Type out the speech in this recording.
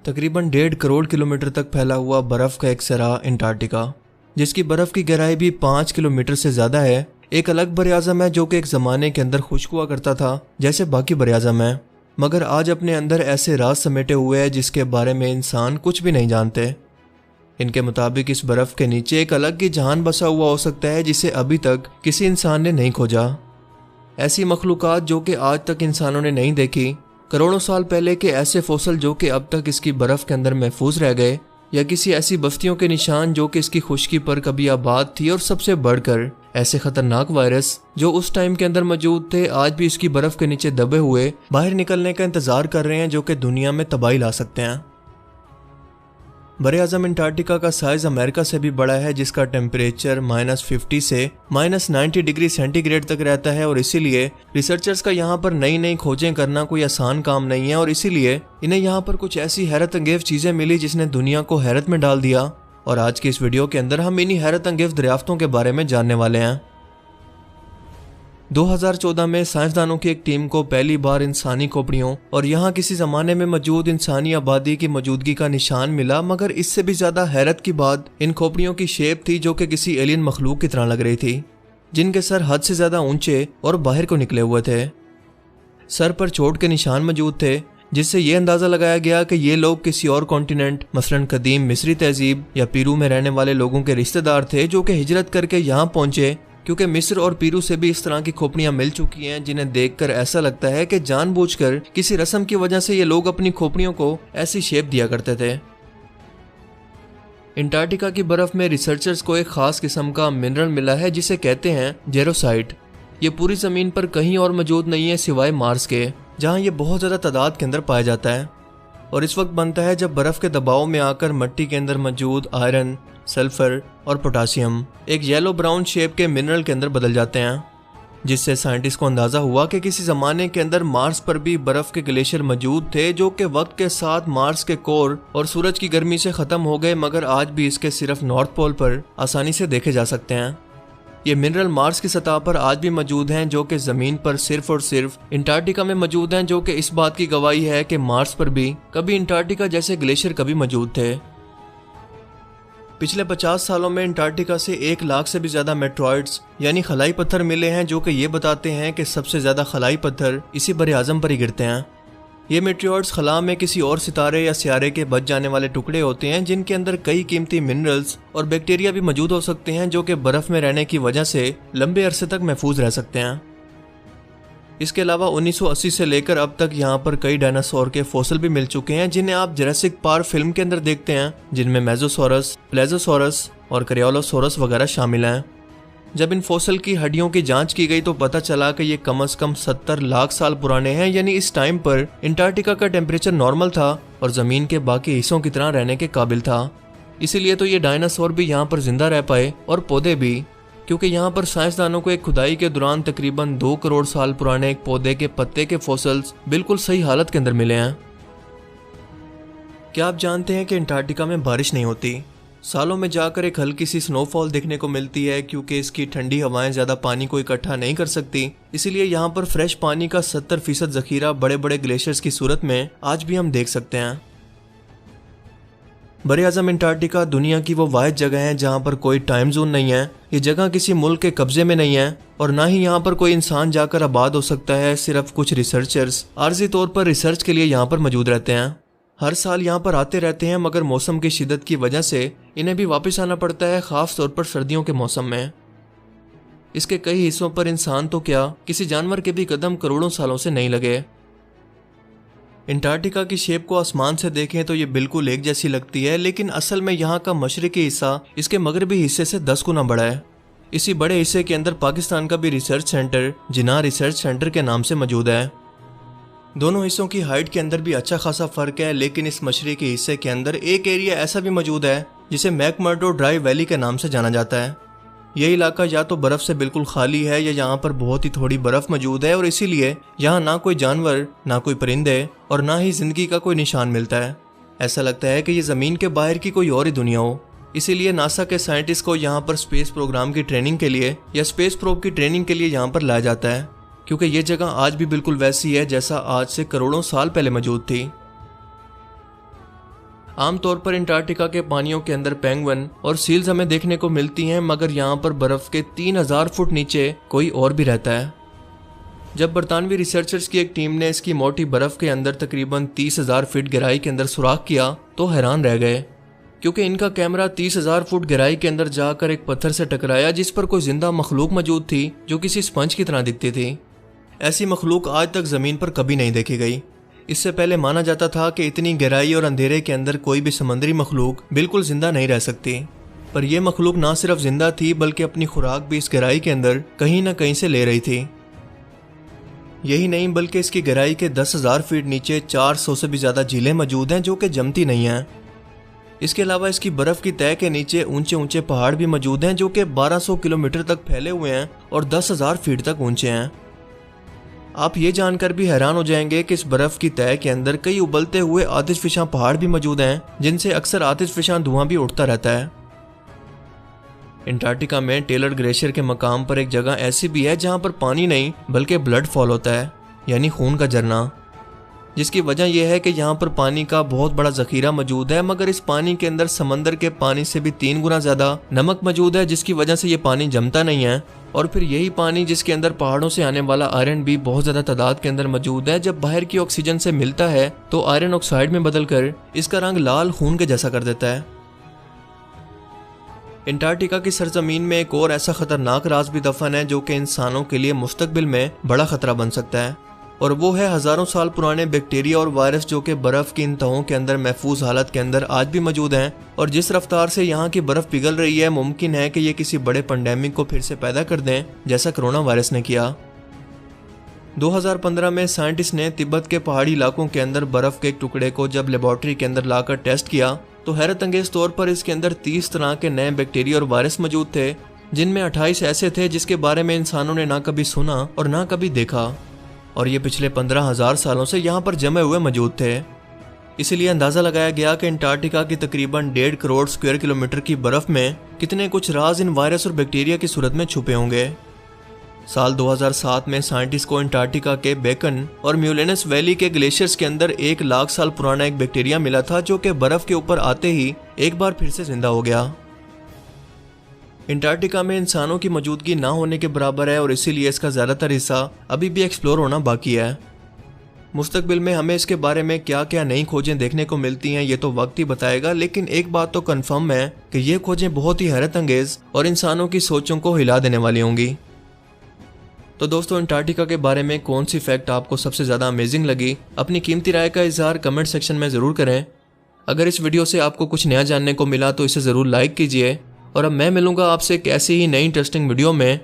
तकरीबन 1.5 करोड़ किलोमीटर तक फैला हुआ बर्फ का एक सरा अंटार्कटिका, जिसकी बर्फ की गहराई भी 5 किलोमीटर से ज्यादा है, एक अलग बरआज़म है जो कि एक ज़माने के अंदर खुश्क हुआ करता था जैसे बाकी बरआज़म है, मगर आज अपने अंदर ऐसे राज समेटे हुए है जिसके बारे में इंसान कुछ भी नहीं जानते। इनके मुताबिक इस बर्फ के नीचे एक अलग ही जहान बसा हुआ हो सकता है जिसे अभी तक किसी इंसान ने नहीं खोजा। ऐसी मखलूक़ात जो कि आज तक इंसानों ने नहीं देखी, करोड़ों साल पहले के ऐसे फोसल जो कि अब तक इसकी बर्फ के अंदर महफूज रह गए, या किसी ऐसी बस्तियों के निशान जो कि इसकी खुश्की पर कभी आबाद थी, और सबसे बढ़कर ऐसे खतरनाक वायरस जो उस टाइम के अंदर मौजूद थे आज भी इसकी बर्फ के नीचे दबे हुए बाहर निकलने का इंतजार कर रहे हैं, जो कि दुनिया में तबाही ला सकते हैं। बरआज़म अंटार्कटिका का साइज अमेरिका से भी बड़ा है, जिसका टेम्परेचर -50 से -90 डिग्री सेंटीग्रेड तक रहता है, और इसीलिए रिसर्चर्स का यहाँ पर नई नई खोजें करना कोई आसान काम नहीं है, और इसीलिए इन्हें यहाँ पर कुछ ऐसी हैरत अंगेज चीजें मिली जिसने दुनिया को हैरत में डाल दिया। और आज की इस वीडियो के अंदर हम इन्हीं हैरत अंगेज दरियाफ्तों के बारे में जानने वाले हैं। 2014 में साइंसदानों की एक टीम को पहली बार इंसानी खोपड़ियों और यहाँ किसी जमाने में मौजूद इंसानी आबादी की मौजूदगी का निशान मिला, मगर इससे भी ज्यादा हैरत की बात इन खोपड़ियों की शेप थी जो कि किसी एलियन मखलूक की तरह लग रही थी, जिनके सर हद से ज्यादा ऊंचे और बाहर को निकले हुए थे। सर पर चोट के निशान मौजूद थे, जिससे ये अंदाजा लगाया गया कि ये लोग किसी और कॉन्टिनेंट मसलन कदीम मिस्री तहजीब या पीरू में रहने वाले लोगों के रिश्तेदार थे जो कि हिजरत करके यहाँ पहुंचे, क्योंकि मिस्र और पीरू से भी इस तरह की खोपड़ियां मिल चुकी हैं जिन्हें देखकर ऐसा लगता है कि जानबूझकर किसी रस्म की वजह से ये लोग अपनी खोपड़ियों को ऐसी शेप दिया करते थे। अंटार्कटिका की बर्फ में रिसर्चर्स को एक खास किस्म का मिनरल मिला है जिसे कहते हैं जेरोसाइट। ये पूरी जमीन पर कहीं और मौजूद नहीं है सिवाय मार्स के, जहां ये बहुत ज्यादा तादाद के अंदर पाया जाता है, और इस वक्त बनता है जब बर्फ के दबाव में आकर मिट्टी के अंदर मौजूद आयरन, सल्फर और पोटासियम एक येलो ब्राउन शेप के मिनरल के अंदर बदल जाते हैं, जिससे साइंटिस्ट को अंदाजा हुआ कि किसी जमाने के अंदर मार्स पर भी बर्फ के ग्लेशियर मौजूद थे जो कि वक्त के साथ मार्स के कोर और सूरज की गर्मी से खत्म हो गए, मगर आज भी इसके सिर्फ नॉर्थ पोल पर आसानी से देखे जा सकते हैं। ये मिनरल मार्स की सतह पर आज भी मौजूद हैं जो कि जमीन पर सिर्फ और सिर्फ अंटार्कटिका में मौजूद हैं, जो कि इस बात की गवाही है कि मार्स पर भी कभी अंटार्कटिका जैसे ग्लेशियर कभी मौजूद थे। पिछले 50 सालों में अंटार्कटिका से 1 लाख से भी ज्यादा मेट्रॉइड्स यानी खलाई पत्थर मिले हैं, जो कि ये बताते हैं कि सबसे ज्यादा खलाई पत्थर इसी बरआज़म पर ही गिरते हैं। ये मेट्रॉइड्स खला में किसी और सितारे या सियारे के बच जाने वाले टुकड़े होते हैं जिनके अंदर कई कीमती मिनरल्स और बैक्टीरिया भी मौजूद हो सकते हैं, जो कि बर्फ में रहने की वजह से लंबे अरसे तक महफूज रह सकते हैं। इसके अलावा 1980 से लेकर अब तक यहाँ पर कई डायनासोर के फॉसिल भी मिल चुके हैं जिन्हें आप जुरासिक पार्क फिल्म के अंदर देखते हैं, जिनमें मेजोसोरस, प्लेजोसोरस और क्रियोलोसोरस वगैरह शामिल हैं। जब इन फॉसिल की हड्डियों की जांच की गई तो पता चला कि ये कम से कम 70 लाख साल पुराने हैं, यानी इस टाइम पर अंटार्कटिका का टेम्परेचर नॉर्मल था और जमीन के बाकी हिस्सों की तरह रहने के काबिल था। इसीलिए तो ये डायनासोर भी यहाँ पर जिंदा रह पाए और पौधे भी, क्योंकि यहाँ पर साइंसदानों को एक खुदाई के दौरान तकरीबन 2 करोड़ साल पुराने एक पौधे के पत्ते के फॉसिल्स बिल्कुल सही हालत के अंदर मिले हैं। क्या आप जानते हैं कि अंटार्कटिका में बारिश नहीं होती? सालों में जाकर एक हल्की सी स्नोफॉल देखने को मिलती है, क्योंकि इसकी ठंडी हवाएं ज्यादा पानी को इकट्ठा नहीं कर सकती, इसीलिए यहाँ पर फ्रेश पानी का 70% जखीरा बड़े बड़े ग्लेशियर्स की सूरत में आज भी हम देख सकते हैं। बरआज़म अंटार्कटिका दुनिया की वो वाहिद जगह है जहाँ पर कोई टाइम जोन नहीं है। ये जगह किसी मुल्क के कब्जे में नहीं है और ना ही यहाँ पर कोई इंसान जाकर आबाद हो सकता है। सिर्फ कुछ रिसर्चर्स आर्जी तौर पर रिसर्च के लिए यहाँ पर मौजूद रहते हैं। हर साल यहाँ पर आते रहते हैं, मगर मौसम की शिद्दत की वजह से इन्हें भी वापस आना पड़ता है, खास तौर पर सर्दियों के मौसम में। इसके कई हिस्सों पर इंसान तो क्या किसी जानवर के भी कदम करोड़ों सालों से नहीं लगे। अंटार्कटिका की शेप को आसमान से देखें तो ये बिल्कुल एक जैसी लगती है, लेकिन असल में यहाँ का मशरकी हिस्सा इसके मगरबी हिस्से से 10 गुना बड़ा है। इसी बड़े हिस्से के अंदर पाकिस्तान का भी रिसर्च सेंटर जिन्ना रिसर्च सेंटर के नाम से मौजूद है। दोनों हिस्सों की हाइट के अंदर भी अच्छा खासा फर्क है, लेकिन इस मशरकी हिस्से के अंदर एक एरिया ऐसा भी मौजूद है जिसे मैकमर्डो ड्राई वैली के नाम से जाना जाता है। यह इलाका या तो बर्फ से बिल्कुल खाली है या यहाँ पर बहुत ही थोड़ी बर्फ मौजूद है, और इसीलिए यहाँ ना कोई जानवर, ना कोई परिंदे और ना ही जिंदगी का कोई निशान मिलता है। ऐसा लगता है कि ये जमीन के बाहर की कोई और ही दुनिया हो। इसीलिए नासा के साइंटिस्ट को यहाँ पर स्पेस प्रोग्राम की ट्रेनिंग के लिए या स्पेस प्रोब की ट्रेनिंग के लिए यहाँ पर लाया जाता है, क्योंकि ये जगह आज भी बिल्कुल वैसी है जैसा आज से करोड़ों साल पहले मौजूद थी। आमतौर पर अंटार्कटिका के पानियों के अंदर पेंगुइन और सील्स हमें देखने को मिलती हैं, मगर यहाँ पर बर्फ के 3000 फुट नीचे कोई और भी रहता है। जब बरतानवी रिसर्चर्स की एक टीम ने इसकी मोटी बर्फ के अंदर तकरीबन 30,000 फीट गहराई के अंदर सुराख किया तो हैरान रह गए, क्योंकि इनका कैमरा 30,000 फुट गहराई के अंदर जाकर एक पत्थर से टकराया जिस पर कोई जिंदा मखलूक मौजूद थी जो किसी स्पंज की तरह दिखती थी। ऐसी मखलूक आज तक जमीन पर कभी नहीं देखी गई। इससे पहले माना जाता था कि इतनी गहराई और अंधेरे के अंदर कोई भी समुद्री मखलूक बिल्कुल जिंदा नहीं रह सकती, पर यह मखलूक ना सिर्फ जिंदा थी बल्कि अपनी खुराक भी इस गहराई के अंदर कहीं ना कहीं से ले रही थी। यही नहीं बल्कि इसकी गहराई के 10,000 फीट नीचे 400 से भी ज्यादा झीलें मौजूद हैं जो कि जमती नहीं हैं। इसके अलावा इसकी बर्फ की तह के नीचे ऊंचे ऊंचे पहाड़ भी मौजूद हैं जो कि 1200 किलोमीटर तक फैले हुए हैं और 10,000 फीट तक ऊंचे हैं। आप ये जानकर भी हैरान हो जाएंगे कि इस बर्फ की तह के अंदर कई उबलते हुए आतिशफिशां पहाड़ भी मौजूद हैं जिनसे अक्सर आतिशफिशां धुआं भी उठता रहता है। अंटार्कटिका में टेलर ग्लेशियर के मकाम पर एक जगह ऐसी भी है जहां पर पानी नहीं बल्कि ब्लड फॉल होता है, यानी खून का झरना, जिसकी वजह यह है कि यहाँ पर पानी का बहुत बड़ा जखीरा मौजूद है, मगर इस पानी के अंदर समंदर के पानी से भी 3 गुना ज्यादा नमक मौजूद है, जिसकी वजह से ये पानी जमता नहीं है। और फिर यही पानी जिसके अंदर पहाड़ों से आने वाला आयरन भी बहुत ज्यादा तादाद के अंदर मौजूद है, जब बाहर की ऑक्सीजन से मिलता है तो आयरन ऑक्साइड में बदलकर इसका रंग लाल खून के जैसा कर देता है। अंटार्कटिका की सरजमीन में एक और ऐसा खतरनाक राज भी दफन है जो कि इंसानों के लिए मुस्तकबिल में बड़ा खतरा बन सकता है, और वो है हजारों साल पुराने बैक्टीरिया और वायरस जो कि बर्फ की इन तहों के अंदर महफूज हालत के अंदर आज भी मौजूद हैं। और जिस रफ्तार से यहाँ की बर्फ पिघल रही है, मुमकिन है कि ये किसी बड़े पेंडेमिक को फिर से पैदा कर दें जैसा कोरोना वायरस ने किया। 2015 में साइंटिस्ट ने तिब्बत के पहाड़ी इलाकों के अंदर बर्फ के एक टुकड़े को जब लेबोरेटरी के अंदर लाकर टेस्ट किया तो हैरत अंगेज तौर पर इसके अंदर 30 तरह के नए बैक्टीरिया और वायरस मौजूद थे, जिनमें 28 ऐसे थे जिसके बारे में इंसानों ने ना कभी सुना और ना कभी देखा, और ये पिछले 15,000 सालों से यहाँ पर जमे हुए मौजूद थे। इसलिए अंदाजा लगाया गया कि अंटार्कटिका की तकरीबन 1.5 करोड़ स्क्वायर किलोमीटर की बर्फ में कितने कुछ राज इन वायरस और बैक्टीरिया की सूरत में छुपे होंगे। साल 2007 में साइंटिस्ट को अंटार्कटिका के बेकन और म्यूलेनस वैली के ग्लेशियर्स के अंदर 1 लाख साल पुराना एक बैक्टीरिया मिला था जो कि बर्फ के ऊपर आते ही एक बार फिर से जिंदा हो गया। अंटार्कटिका में इंसानों की मौजूदगी ना होने के बराबर है और इसीलिए इसका ज्यादातर हिस्सा अभी भी एक्सप्लोर होना बाकी है। मुस्तकबिल में हमें इसके बारे में क्या क्या नई खोजें देखने को मिलती हैं ये तो वक्त ही बताएगा, लेकिन एक बात तो कंफर्म है कि ये खोजें बहुत ही हैरत अंगेज और इंसानों की सोचों को हिला देने वाली होंगी। तो दोस्तों, अंटार्कटिका के बारे में कौन सी फैक्ट आपको सबसे ज़्यादा अमेजिंग लगी? अपनी कीमती राय का इजहार कमेंट सेक्शन में ज़रूर करें। अगर इस वीडियो से आपको कुछ नया जानने को मिला तो इसे ज़रूर लाइक कीजिए, और अब मैं मिलूंगा आपसे एक ऐसी ही नई इंटरेस्टिंग वीडियो में।